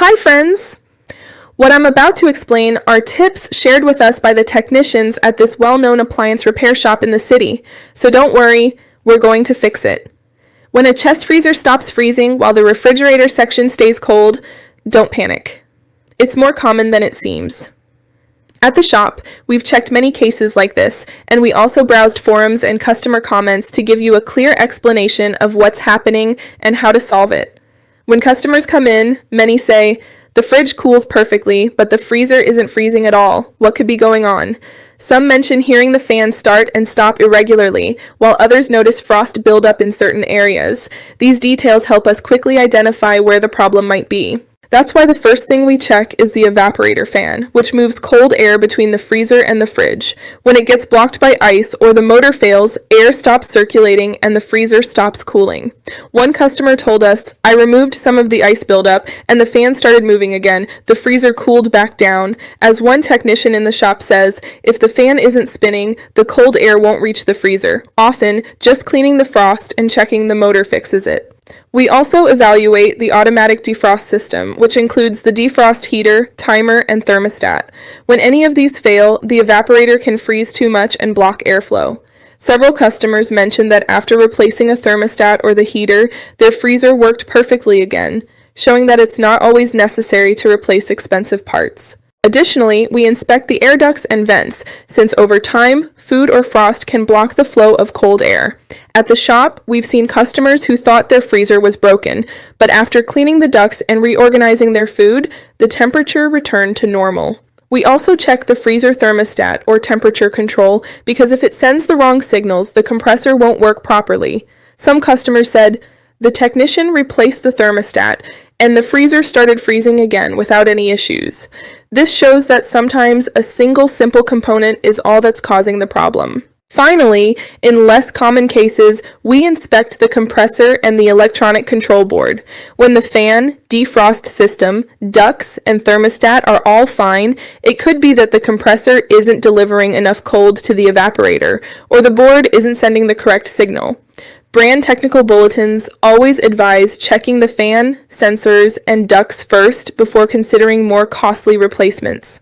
Hi friends! What I'm about to explain are tips shared with us by the technicians at this well-known appliance repair shop in the city, so don't worry, we're going to fix it. When a chest freezer stops freezing while the refrigerator section stays cold, don't panic. It's more common than it seems. At the shop, we've checked many cases like this, and we also browsed forums and customer comments to give you a clear explanation of what's happening and how to solve it. When customers come in, many say, "The fridge cools perfectly, but the freezer isn't freezing at all. What could be going on?" Some mention hearing the fan start and stop irregularly, while others notice frost buildup in certain areas. These details help us quickly identify where the problem might be. That's why the first thing we check is the evaporator fan, which moves cold air between the freezer and the fridge. When it gets blocked by ice or the motor fails, air stops circulating and the freezer stops cooling. One customer told us, "I removed some of the ice buildup and the fan started moving again. The freezer cooled back down." As one technician in the shop says, if the fan isn't spinning, the cold air won't reach the freezer. Often, just cleaning the frost and checking the motor fixes it. We also evaluate the automatic defrost system, which includes the defrost heater, timer, and thermostat. When any of these fail, the evaporator can freeze too much and block airflow. Several customers mentioned that after replacing a thermostat or the heater, their freezer worked perfectly again, showing that it's not always necessary to replace expensive parts. Additionally, we inspect the air ducts and vents, since over time, food or frost can block the flow of cold air. At the shop, we've seen customers who thought their freezer was broken, but after cleaning the ducts and reorganizing their food, the temperature returned to normal. We also check the freezer thermostat or temperature control because if it sends the wrong signals, the compressor won't work properly. Some customers said, "The technician replaced the thermostat, and the freezer started freezing again without any issues." This shows that sometimes a single simple component is all that's causing the problem. Finally, in less common cases, we inspect the compressor and the electronic control board. When the fan, defrost system, ducts, and thermostat are all fine, it could be that the compressor isn't delivering enough cold to the evaporator, or the board isn't sending the correct signal. Brand technical bulletins always advise checking the fan, sensors, and ducts first before considering more costly replacements.